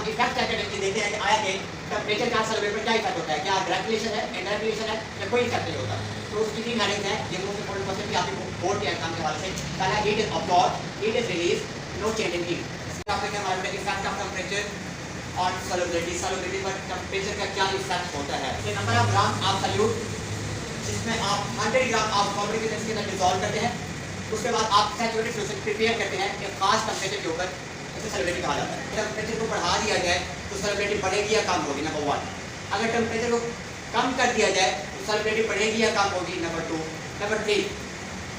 अब इफेक्ट क्या करके देखते हैं कि आया कि टेम्परेचर का सर्वे पर क्या इफेक्ट होता है, क्या डायरेक्ट रिलेशन है, इनडायरेक्ट रिलेशन है या कोई इफेक्ट नहीं होता। तो उसकी तीन हेडिंग्स हैं, ये मोस्ट इंपोर्टेंट क्वेश्चन भी आपके बोर्ड के एग्जाम के हवाले से। पहला heat is absorb, heat is release, no change in heat. इसका आपको क्या मालूम है इफेक्ट ऑफ टेम्परेचर और सॉल्युबिलिटी, सॉल्युबिलिटी पर टेम्परेचर का क्या इफेक्ट होता है। ये number of gram of solute जिसमें आप 100 ग्राम ऑफ सॉल्वेंट के अंदर डिसॉल्व करते हैं, उसके बाद आप सैचुरेटेड सॉल्यूशन प्रिपेयर करते हैं एक खास टेम्परेचर के ऊपर, इसे सॉल्युबिलिटी कहा जाता है। टेम्परेचर को बढ़ा दिया जाए तो सॉल्युबिलिटी बढ़ेगी या कम होगी, नंबर 1। अगर टेम्परेचर को कम कर दिया जाए तो सॉल्युबिलिटी बढ़ेगी या कम होगी, नंबर 2। नंबर 3,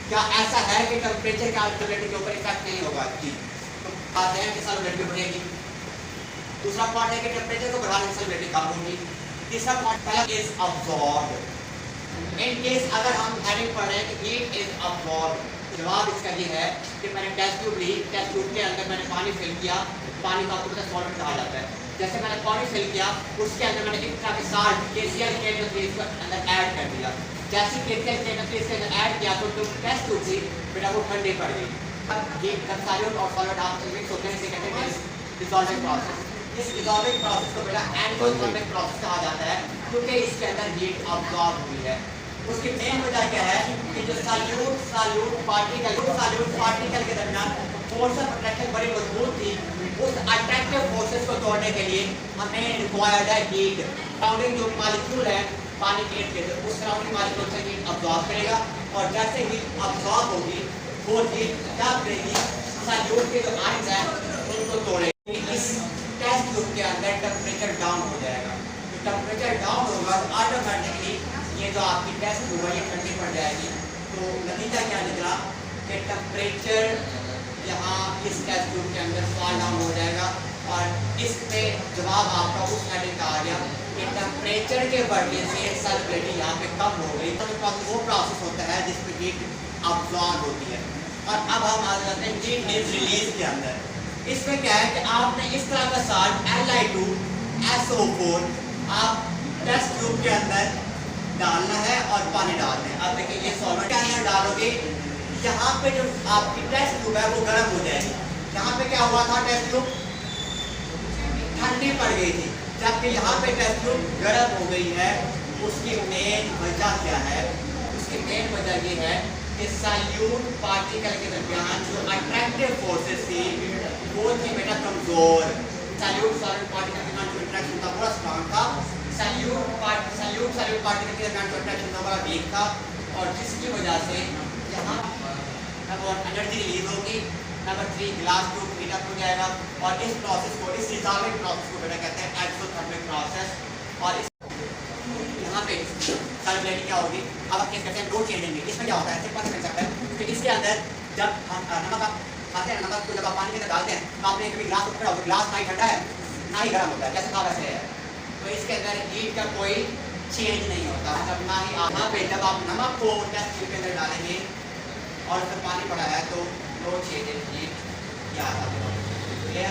क्या ऐसा है कि टेम्परेचर का सॉल्युबिलिटी के ऊपर इफेक्ट नहीं होगा? जी, तो आते हैं कि सॉल्युबिलिटी बढ़ेगी। दूसरा पार्ट है कि टेम्परेचर को बढ़ाने से सॉल्युबिलिटी कम होगी। तीसरा पार्ट पहला इज अब्सॉर्ब। इन केस अगर हम हेडिंग पढ़ रहे हैं कि हीट इज अब्सॉर्ब, जवाब इसका ये है कि मैंने टेस्ट ट्यूब ली, टेस्ट ट्यूब के अंदर मैंने पानी फिल किया, पानी को आपको पता है सॉल्वेंट कहा जाता है। जैसे मैंने पानी फिल किया, उसके अंदर मैंने एक तरह के साल्ट KCl के अंदर ऐड कर दिया। जैसे KCl के अंदर ऐड किया तो जो टेस्ट ट्यूब थी बेटा वो ठंडी पड़ गई। अब ये सॉल्यूट और सॉल्वेंट आपस में मिक्स होते हैं, इसे कहते हैं डिसॉल्विंग प्रोसेस। इस डिसॉल्विंग प्रोसेस को बेटा एनडोथर्मिक प्रोसेस कहा जाता है क्योंकि इसके अंदर हीट अब्सॉर्ब हुई है। उसकी मेन वजह क्या है कि जो सॉल्यूट पार्टिकल के दरमियान फोर्स ऑफ अट्रैक्शन बड़ी मजबूत थी, उस अट्रैक्टिव फोर्सेस को तोड़ने के लिए हमें रिक्वायर्ड है हीट। सराउंडिंग जो मॉलिक्यूल है पानी के इर्द-गिर्द, उस सराउंडिंग मॉलिक्यूल से हीट अब्सॉर्ब करेगा और जैसे हीट अब्सॉर्ब होगी वो हीट क्या करेगी, सॉल्यूट के जो आयंस हैं उनको तोड़ेगी। इस टेस्ट ट्यूब के अंदर टेम्परेचर डाउन हो जाएगा। तो टेम्परेचर डाउन होगा तो ऑटोमेटिकली ये जो आपकी टेस्ट ट्यूब है ये ठंडी पड़ जाएगी। तो नतीजा क्या निकला कि टेम्परेचर यहाँ इस टेस्ट ट्यूब के अंदर फॉल डाउन हो जाएगा और इस पे जवाब आपका उस हेडिंग का आ गया कि टेम्परेचर के बढ़ने से सॉल्युबिलिटी यहाँ पे कम हो गई। तो वो प्रोसेस होता है जिसमें हीट अब्सॉर्ब होती है। और अब हम आ जाते हैं हीट इज रिलीज के अंदर। इसमें क्या है कि आपने इस तरह का साल्ट Li2SO4 आप टेस्ट ट्यूब के अंदर डालना है और पानी डालना है। अब देखिए ये सॉल्वेंट के अंदर डालोगे, यहाँ पे जो आपकी टेस्ट ट्यूब है वो गर्म हो जाएगी। यहाँ पे क्या हुआ था, टेस्ट ट्यूब ठंडी पड़ गई थी, जबकि यहाँ पे टेस्ट ट्यूब गर्म हो गई है। उसकी मेन वजह क्या है? उसकी मेन वजह ये है कि सॉल्यूट पार्टिकल के दरमियान जो अट्रैक्टिव फोर्सेस थी वो थी बेटा कमजोर। सॉल्यूट पार्टिकल के दरमियान जो अट्रैक्शन था बड़ा स्ट्रांग था, सॉल्यूट पार्टिकल के दरमियान जो अट्रैक्शन था बड़ा वीक था, और जिसकी वजह से यहाँ नंबर 1 एनर्जी रिलीज होगी, number 3 glass tube heat up हो जाएगा। और इस प्रोसेस को, इस डिसॉल्विंग प्रोसेस को बेटा कहते हैं एक्सोथर्मिक प्रोसेस। और इस यहाँ पे सॉल्युबिलिटी क्या होगी, अब आप कहते हैं दो चेंजेंगे। इसमें क्या होता है, सिंपल कंसेप्ट है कि इसके अंदर जब हम नमक खाते हैं, नमक को जब आप पानी के अंदर डालते हैं तो आपने कभी ग्लास ऊपर होगा, ग्लास ना ही ठंडा है ना ही गर्म होता है, जैसे था वैसे है। तो इसके अंदर हीट का कोई चेंज नहीं होता, जब ना ही यहाँ पे जब आप नमक को टेस्ट ट्यूब के अंदर डालेंगे और उसमें पानी पड़ा है तो नो चेंज इन हीट, क्या आता है।